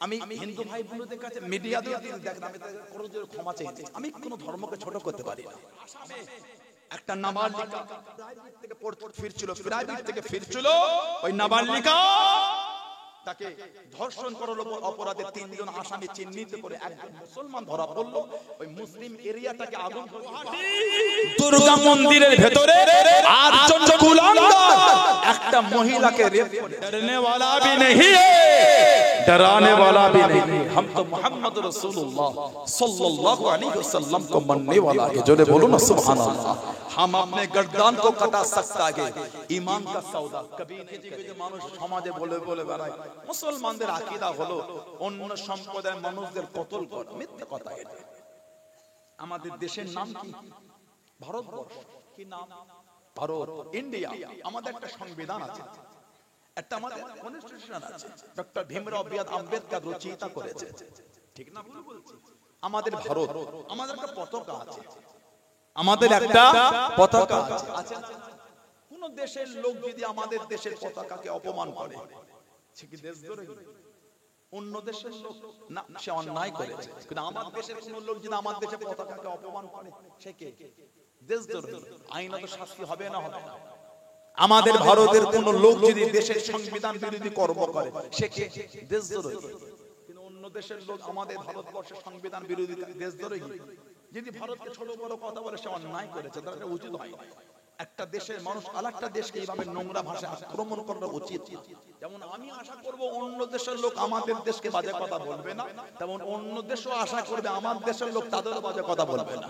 আমি হিন্দু ভাই বোনদের কাছে মিডিয়া দিয়ে দেখেন, আমি কোনো ক্ষমা চাইছি, আমি কোনো ধর্মকে ছোট করতে পারি না। একটা নাবালিকা প্রাইভেট থেকে ফিরছিল, ওই নাবালিকা তাকে ধর্ষণ করার অপরাধে 3 জন আসামি চিহ্নিত করে একজন মুসলমান ধরা পড়লো। ওই মুসলিম এরিয়াটাকে আগুন, দুর্গা মন্দিরের ভেতরে 8 জন কুলাঙ্গার একটা মহিলাকে রেপ করে, ডরনে वाला भी नहीं है, डराने वाला भी नहीं, हम तो मोहम्मद रसूलुल्लाह सल्लल्लाहु अलैहि वसल्लम को मानने वाला है। जोरे बोलो ना सुभान अल्लाह। हम अपने गर्दन को कटा सकता है ईमान का सौदा। कभी যে মানুষ সমাজে বলে বলে বেড়ায় মুসলমানদের আকীদা হলো অন্য সম্প্রদায়ের মানুষদের কতল করা, মিথ্যা কথা। এটা আমাদের দেশের নাম কি? ভারতবর্ষ। কি নাম? ভারত, ইন্ডিয়া। আমাদের একটা সংবিধান আছে, একটা আমাদের কনস্টিটিউশন আছে, ডক্টর ভীমরাও আম্বেদকর রচয়িতা করেছে, ঠিক না ভুল বলছি? আমাদের ভারত, আমাদের একটা পতাকা আছে, আমাদের একটা পতাকা আছে। কোন দেশের লোক যদি আমাদের দেশের পতাকাকে অপমান করে, সে কি দেশদ্রোহী? অন্য দেশের লোক না, সে অন্যায় করেছে। কিন্তু আমার দেশের কোন লোক যদি আমার দেশের পতাকাকে অপমান করে, সে কে? দেশদ্রোহী। আইনত শাস্তি হবে না হবে না? আমাদের ভারতের কোন লোক যদি দেশের সংবিধান বিরোধী কর্ম করে, সে কে? দেশদ্রোহী। কিন্তু অন্য দেশের লোক আমাদের ভারতবর্ষের সংবিধান বিরোধী, দেশদ্রোহী। যদি ভারতকে ছোট বড় কথা বলে, সে অন্যায় করেছে, তার উচিত হয় না। একটা দেশের মানুষ আরেকটা দেশকে এইভাবে নোংরা ভাষায় আক্রমণ করা উচিত। যেমন আমি আশা করব অন্য দেশের লোক আমাদের দেশকে বাজে কথা বলবে না, তেমন অন্য দেশও আশা করবে আমার দেশের লোক তাদেরও বাজে কথা বলবে না।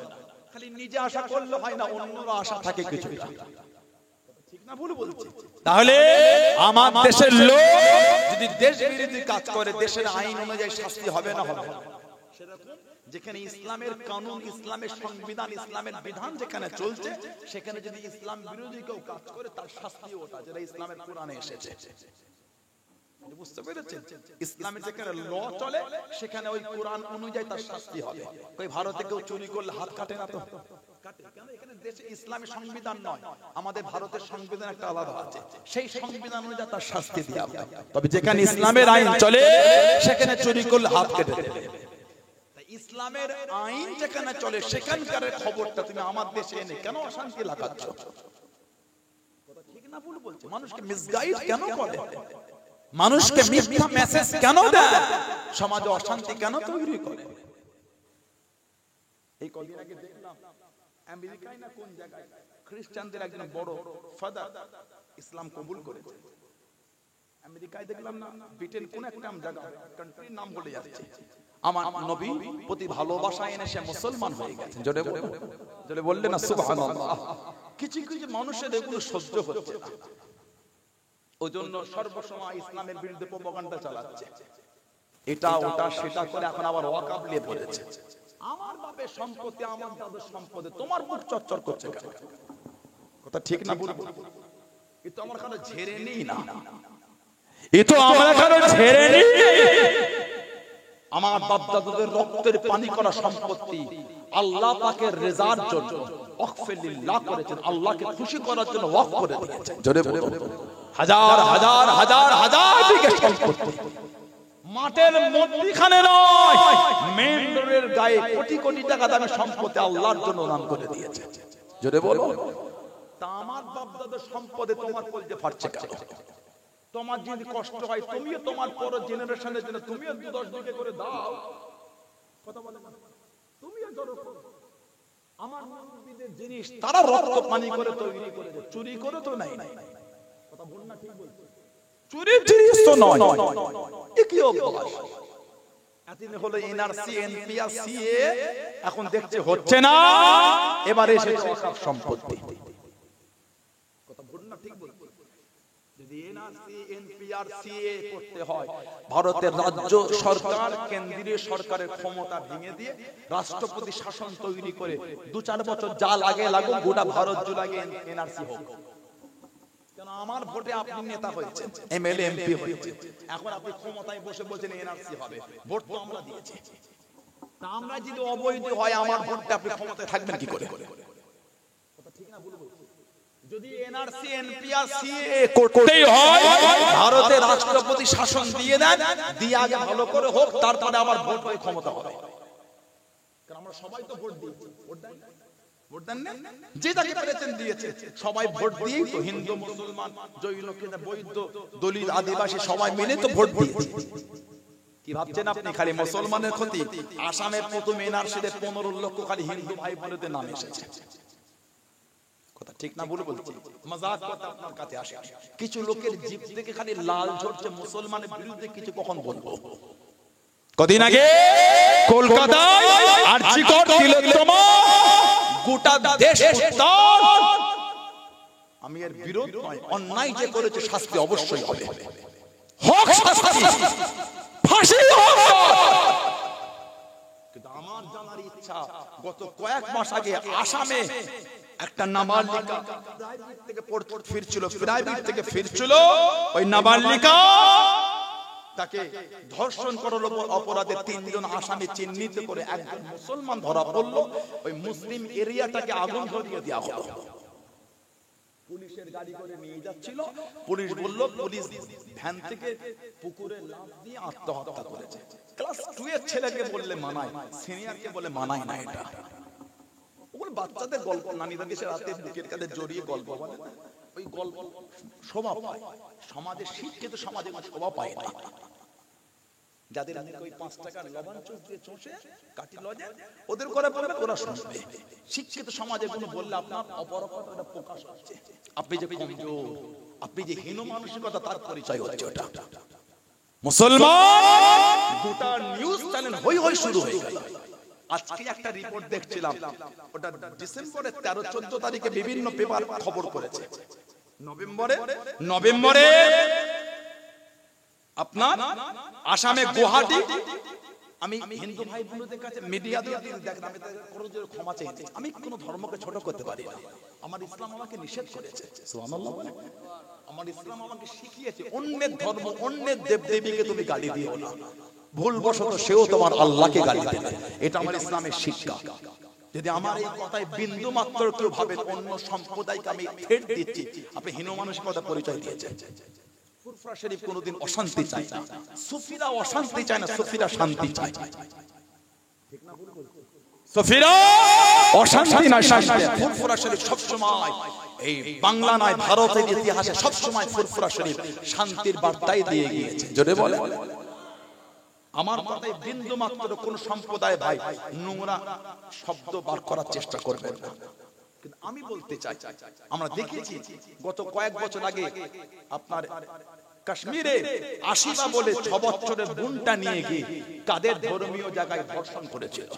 খালি নিজে আশা করলে হয় না, অন্যরা আশা থাকে কিছু, ঠিক না ভুল বলছি? তাহলে আমার দেশের লোক যদি দেশ বিরোধী কাজ করে, দেশের আইন অনুযায়ী শাস্তি হবে না হবে না? সেরকম যেখানে ইসলামের কানুন, ইসলামের সংবিধান, ইসলামের বিধান যেখানে চলছে, সেখানে যদি ইসলাম বিরোধী কেউ কাজ করে, তার শাস্তি ওটা যেটা ইসলামের কোরআনে এসেছে। বুঝতে পেরেছেন? ইসলামের যেখানে ল চলে, সেখানে ওই কোরআন অনুযায়ী তার শাস্তি হবে। ওই ভারতে কেউ চুরি করলে হাত কাটে না তো? কাটে। কেন? এখানে দেশে ইসলামী সংবিধান নয়, আমাদের ভারতের সংবিধান একটা আলাদা আছে, সেই সংবিধান অনুযায়ী তার শাস্তি দেওয়া হবে। তবে যেখানে ইসলামের আইন চলে, সেখানে চুরি করলে হাত কেটে দেবে। ইসলামের আইন যেখানে চলে, সেখানকার খবরটা তুমি আমার দেশে এনে কেন অশান্তি লাগাচ্ছ? কথা ঠিক না ভুল বলছে? মানুষকে মিসগাইড কেন করে? মানুষকে মিথ্যা মেসেজ কেন দেয়? সমাজে অশান্তি কেন তৈরি করে? এই কদিন আগে দেখলাম আমেরিকায় না কোন জায়গায় খ্রিস্টানদের একজন বড় ফাদার ইসলাম কবুল করেছে। আমেরিকায় দেখলাম না, ব্রিটেন কোন একটা জায়গা, কান্ট্রির নাম বলে যাচ্ছে, আমার নবী প্রতি ভালোবাসা এনে সে মুসলমান হয়ে গেছে। জোরে জোরে বললেন না সুবহানাল্লাহ। কিছু কিছু মানুষের এগুলো সহ্য হচ্ছে না, ওজন্য সর্বসময় ইসলামের বিরুদ্ধে প্রপাগান্ডা চালাচ্ছে, এটা ওটা সেটা করে এখন আবার ওয়াকাব নিয়ে পড়েছে। আমার বাপের সম্পত্তি, আমার দাদুর সম্পত্তি, তোমার মুখ চচ্চর করছে কেন? কথা ঠিক না বলবো? এ তো আমার কাছে ঝেড়ে নেই না, এ তো আমার কাছে ঝেড়ে নেই। আমার বাপ দাদুদের রক্তের পানি করা সম্পত্তি আল্লাহ পাকের রেজার জন্য ওয়াকফে লিল্লাহ করেছেন, আল্লাহকে খুশি করার জন্য ওয়াকফ করে দিয়েছেন। জোরে বলে হাজার হাজার হাজার হাজার বিঘা সম্পত্তি মাঠের মধ্যখানে নয়, মেইন রোডের গায়ে কোটি কোটি টাকা দামের সম্পত্তি আল্লাহর জন্য দান করে দিয়েছে। জোরে বলো। তা আমার বাপ দাদুর সম্পদে তোমার কলজে ফাটছে কেন? তোমার যদি কষ্ট হয়, তুমিও তোমার পরের জেনারেশনের জন্য তুমিও 10 দিকে করে দাও। কথা বলে না, তুমিও ধরো। আমার নবীদের জিনিস তারা রক্ত পানি করে তৈরি করেছে, চুরি করে তো নাই। কথা বল না, ঠিক বলছো? চুরির জিনিস তো নয়, এ কি অভ্যাস? এতদিন হলো এনআরসি, এনপিআর, সিএ, এখন দেখছে হচ্ছে না, এবারে এসেছে সব সম্পত্তি। কথা বল না, ঠিক বলছো? যদি এনআরসি, এনপিআর, সিএ করতে হয়, ভারতের রাজ্য সরকার কেন্দ্রীয় সরকারের ক্ষমতা ভেঙে দিয়ে রাষ্ট্রপতি শাসন তৈরি করে 2-4 বছর যা লাগে লাগুক, গোটা ভারত জুড়ে এনআরসি হোক। কেন? আমার ভোটে আপনি নেতা হয়েছেন, এমএলএ, এমপি হয়েছেন, এখন আপনি ক্ষমতায় বসে বলছেন এনআরসি হবে। ভোট তো আমরা দিয়েছি, তা আমরা যদি অবৈধ হয় আমার ভোটটা, আপনি ক্ষমতায় থাকবেন কি করে? কথা ঠিক না ভুল বলছি? যদি এনআরসি এনপিআর সিএ করতেই হয় ভারতের রাষ্ট্রপতি শাসন দিয়ে দেন, দিয়ে আগে ভালো করে হোক, তারপরে আবার ভোট হয়ে ক্ষমতা হবে। কারণ আমরা সবাই তো ভোট দিয়েছি, ভোট দেন না, যে যাকে পেরেছেন দিয়েছে, সবাই ভোট দিয়েই তো হিন্দু মুসলমান জৈন বৌদ্ধ দলিত আদিবাসী সবাই মিলে তো ভোট দিয়েছে। কি ভাবছেন আপনি খালি মুসলমানের ক্ষতি? আসামের প্রথম এনআরসিতে 15 লক্ষ খালি হিন্দু ভাই বোনদের নাম এসেছে। কথা ঠিক না ভুল বলছি? মজাক কথা আপনার কাছে আসে। কিছু লোকের জিভ থেকে খালি লাল ঝরছে মুসলমানের বিরুদ্ধে কিছু কখন বলবো। কদিন আগে কলকাতায় আরজিকর তিলোত্তমা গোটা দেশ উত্তাল। আমি এর বিরোধ নয়, অন্যায় যে করেছে শাস্তি অবশ্যই হবে, হোক শাস্তি, ফাঁসি হোক। কিন্তু আমার জানার ইচ্ছা, গত কয়েক মাস আগে আসামে একটা নাবালিকা প্রাইভেট থেকে ফিরছিল, ওই নাবালিকা তাকে ধর্ষণ করার অপরাধে 3 জন আসামি চিহ্নিত করে একজন মুসলমান ধরা পড়লো। ওই মুসলিম এরিয়াটাকে আগুন ধরিয়ে দেওয়া হলো। পুলিশের গাড়ি করে নিয়ে যাচ্ছিল, পুলিশ বলল পুলিশ ভ্যান থেকে পুকুরে লাফ দিয়ে আত্মহত্যা করেছে। ক্লাস 2 এর ছেলেকে বললে মানায়, সিনিয়রকে বলে মানায় না। এটা ওগুলো বাচ্চাদের গল্প, নানিদের দেশে রাতে বুকের কাঁধে জড়িয়ে গল্প বলে, ওই গল্প শোভা পায় সমাজে, শিক্ষিত সমাজে শোভা পায় না। যাদের ওই 5 টাকার লবণ চোষ দিয়ে চষে কাটি লজে ওদের করে বলবে, ওরা শুনবে। শিক্ষিত সমাজে কোনো বললে আপনার অপরকতা প্রকাশ হচ্ছে, আপনি যে কমজোর, আপনি যে হীন মানসিকতা, তার পরিচয় হচ্ছে ওটা। মুসলমান গোটা নিউজ চ্যানেল হই হই শুরু হয়ে গেল। আজকে একটা রিপোর্ট দেখছিলাম, ওটা ডিসেম্বরের 13-14 তারিখে বিভিন্ন পেপার খবর করেছে। নভেম্বরে আপনার আসামে গুয়াহাটি, আমি হিন্দু ভাই বোনদের কাছে মিডিয়া দিয়ে দেখেন, আমি তাদের ক্ষমা চাইছি। আমি কোনো ধর্মকে ছোট করতে পারি না, আমার ইসলাম আমাকে নিষেধ করেছে। সুবহানাল্লাহ। আমার ইসলাম আমাকে শিখিয়েছে অন্যের ধর্ম, অন্যের দেবদেবীকে তুমি গালি দিও না, ভুলবশত সেও তোমার আল্লাহকে গালি দেবে। এটা আমার ইসলামের শিক্ষা। যদি আমার এই কথায় বিন্দু মাত্র কেউ ভাবে অন্য সম্প্রদায়কে আমি ছেড় দিচ্ছি, আপনি হীন মানসিকতা পরিচয় দিয়েছেন। ফুরফুরা শরীফ কোনোদিন অশান্তি চায় না, সুফিরা অশান্তি চায় না, সুফিরা শান্তি চায়। ঠিক না ভুল বলছি? সুফিরা অশান্তি না শান্তি। ফুরফুরা শরীফ সব সময়, এই বাংলা নয় ভারতের ইতিহাসে সব সময় ফুরফুরা শরীফ শান্তির বার্তাই দিয়ে গিয়েছে। জোরে বলে। আমার কথায় বিন্দু মাত্র কোন সম্প্রদায় ভাই নোংরা শব্দ বার করার চেষ্টা করবেন না। কিন্তু আমি বলতে চাই, আমরা দেখেছি গত কয়েক বছর আগে আপনার কাশ্মীরে আশিবা বলে 6 বছরের বোনটা নিয়ে গিয়ে কাদের ধর্মীয় জায়গায় ধর্ষণ করেছিল।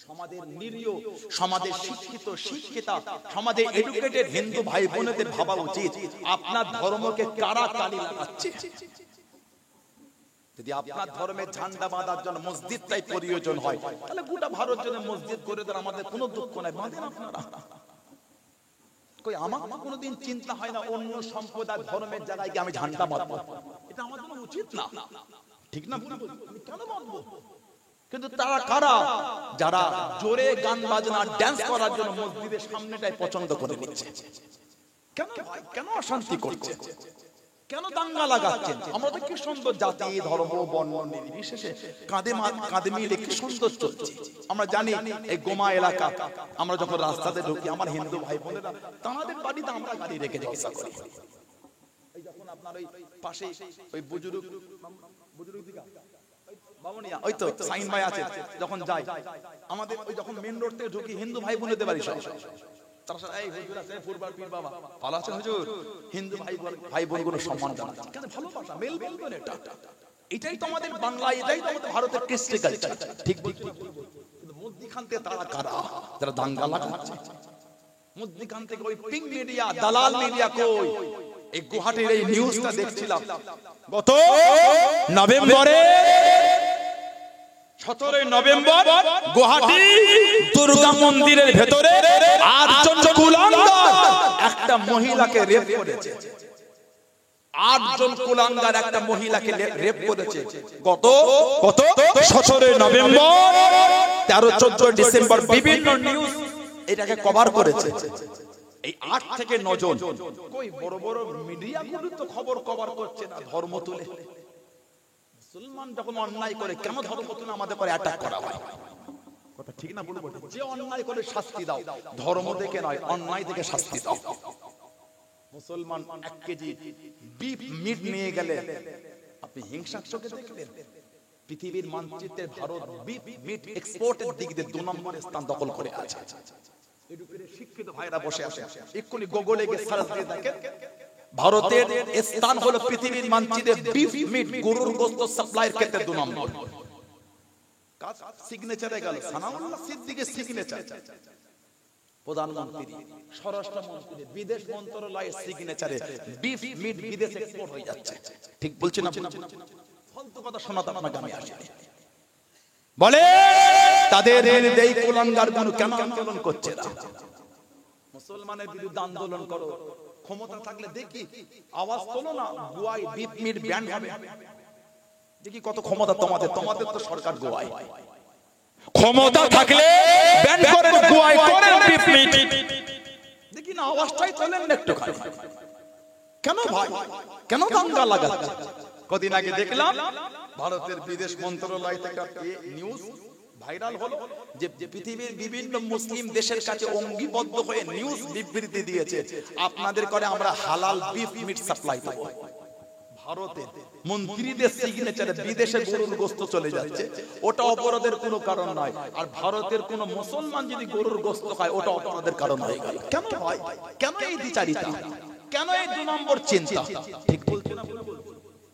সমাজের নিরীহ, সমাজের শিক্ষিতা, সমাজের এডুকেটেড হিন্দু ভাই বোনেদের ভাবা উচিত আপনার ধর্মকে কারা কালি লাগাচ্ছে। যদি আপনার ধর্মের ঝান্ডা বাঁধার জন্য মসজিদটাই প্রয়োজন হয়, তাহলে গোটা ভারত জন্য মসজিদ করে দেন, আমাদের কোনো দুঃখ নাই, বাঁধেন আপনারা। কই আমার কোনোদিন চিন্তা হয় না অন্য সম্প্রদায়ের ধর্মের জায়গায় গিয়ে আমি ঝান্ডা বাঁধবো, এটা আমার জন্য উচিত না। ঠিক না? আমি কেন বাঁধবো? কিন্তু তারা কারা? যারা জোরে গান বাজনা ড্যান্স করার জন্য মসজিদের সামনেটাই পছন্দ করে নিচ্ছে। কেন অশান্তি করছে? কেন দাঙ্গা লাগাচ্ছেন? আমরা তো কি সুন্দর জাতি ধর্ম বর্ণ নির্বিশেষে কাঁধে মিলে কি সুন্দর চলছে। আমরা জানি এই গোমা এলাকা, আমরা যখন রাস্তাতে ঢুকি আমার হিন্দু ভাই বোনেরা তাদের বাড়িতে আমরা গাড়ি রেখে জলসা করি। এই যখন আপনার ওই পাশে ওই বুজুর্গ দিকা বামুনিয়া, ওই তো সাইন ভাই আছে, যখন যাই আমাদের ওই যখন মেন রোড থেকে ঢুকি হিন্দু ভাই বোনেদের বাড়ি সব এই হুজুর আছে ফুরবার পীর বাবা ভালো আছেন হুজুর, হিন্দু ভাই বোনগুলো সম্মান জানাচ্ছে। কেন? ভালোবাসা, মেল বলবেন। এটাই তো আমাদের বাংলা, এটাই তো আমাদের ভারতের কৃষ্টি কালচার। ঠিক কিন্তু মধ্যখান থেকে তারা কারা যারা দাঙ্গা লাগাচ্ছে? মধ্যখান থেকে ওই পিং মিডিয়া, দালাল মিডিয়া কই? এই গুয়াহাটির এই নিউজটা দেখছিলাম গত নভেম্বরে, 17 নভেম্বর গুয়াহাটি দুর্গা মন্দিরের ভেতরে 8 জন কুলাঙ্গার একটা মহিলাকে রেপ করেছে। 8 জন কুলাঙ্গার একটা মহিলাকে রেপ করেছে গত 17 নভেম্বর, 13-14 ডিসেম্বর বিভিন্ন নিউজ এটাকে কভার করেছে। এই 8 থেকে 9 জন কই বড় বড় মিডিয়াগুলো তো খবর কভার করছে না ধর্ম তুলে। মুসলমান যখন অন্যায় করে কেন ধর্ম তুলে আমাদের করে অ্যাটাক করা হয়? কথা ঠিক না বলবো? যে অন্যায় করে শাস্তি দাও, ধর্ম দেখে নয়, অন্যায় দেখে শাস্তি দাও। মুসলমান 1 কেজি বিফ মিট নিয়ে গেলে আপনি হিংসার চোখে দেখবেন? পৃথিবীর মানচিত্রে ভারত বিফ মিট এক্সপোর্টের দিক দিয়ে 2 নম্বরে স্থান দখল করে আছে। এডুকেটেড শিক্ষিত ভাইরা বসে আছে, এক্ষুনি গুগলে গিয়ে সার্চ দিয়ে দেখেন ভারতের স্থান হলো পৃথিবীর মানচিত্রে বিফ মিট গরুর গোশত সাপ্লাইয়ের ক্ষেত্রে 2 নম্বর। কাজ সিগনেচারে গেল সানাউল্লাহ সিদ্দিকের সিগনেচার, প্রধানমন্ত্রী, স্বরাষ্ট্রমন্ত্রী, বিদেশ মন্ত্রণালয়ের সিগনেচারে বিফ মিট বিদেশে এক্সপোর্ট হয়ে যাচ্ছে। ঠিক বলছেন না? ফালতু কথা শোনাতে আপনাকে আমি আসি। বলে তাদের এই কুলাঙ্গারগুলো কেন আন্দোলন করছে না? মুসলমানের বিরুদ্ধে আন্দোলন করো, ক্ষমতা থাকলে দেখি আওয়াজ তোলো না, গোয়ায় বিফ মিট ব্যান হবে, দেখি কত ক্ষমতা তোমাদের। তোমাদের তো সরকার গোয়ায়, ক্ষমতা থাকলে ব্যান করেন, গোয়ায় করেন বিফ মিট, দেখি না আওয়াজটাই তোলেন না একটু। কেন ভাই, কেন দাঙ্গা লাগাচ্ছে? কদিন আগে দেখলাম ভারতের বিদেশ মন্ত্রণালয় থেকে একটা নিউজ ভাইরাল হলো যে পৃথিবীর বিভিন্ন মুসলিম দেশের কাছে অঙ্গীবদ্ধ হয়ে নিউজ বিবৃতি দিয়েছে আপনাদের করে আমরা হালাল বিফ মিট সাপ্লাই দেব। ভারতের মন্ত্রীদের সিগনেচারে বিদেশে গরুর গোশত চলে যাচ্ছে, ওটা অপরাধের কোনো কারণ নয়। আর ভারতের কোন মুসলমান যদি গরুর গোশত খায় ওটা অপরাধের কারণ হয়ে গেল। কেন ভাই, কেন এই দ্বিচারিতা, কেন এই 2 নম্বর চিন্তা? ঠিক বলছেন না?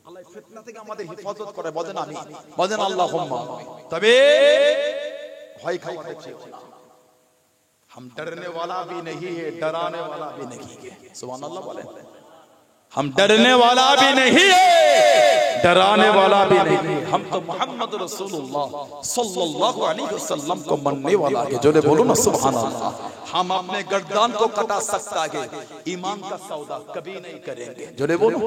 আল্লাহ ফিতনা থেকে আমাদের হেফাজত করে, বলেন আমি, বলেন আল্লাহুম্মা। তবে ভয় খাওয়াতে চেও না, हम डरने वाला भी नहीं है, डराने वाला भी नहीं है। सुभान अल्लाह बोलें, हम डरने वाला भी नहीं है, डराने वाला भी नहीं है। हम तो मोहम्मद रसूलुल्लाह सल्लल्लाहु अलैहि वसल्लम को मानने वाला है। जो बोलो ना सुभान अल्लाह। हम अपने गर्दन को कटा सकता है, ईमान का सौदा कभी नहीं करेंगे। जो बोलो,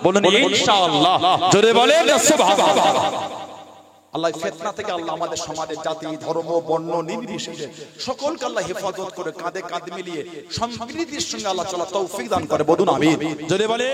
बोलो इंशाअल्लाह। जो बोले ना सुभान अल्लाह। আল্লাহ ফিতনা থেকে আল্লাহ আমাদের সমাজের জাতি ধর্ম বর্ণ নির্বিশেষে সকলকে আল্লাহ হেফাজত করে, কাঁধে কাঁধ মিলিয়ে সম্প্রীতির সঙ্গে আল্লাহ চলা তৌফিক দান করে। বলুন আমিন। যদি বলে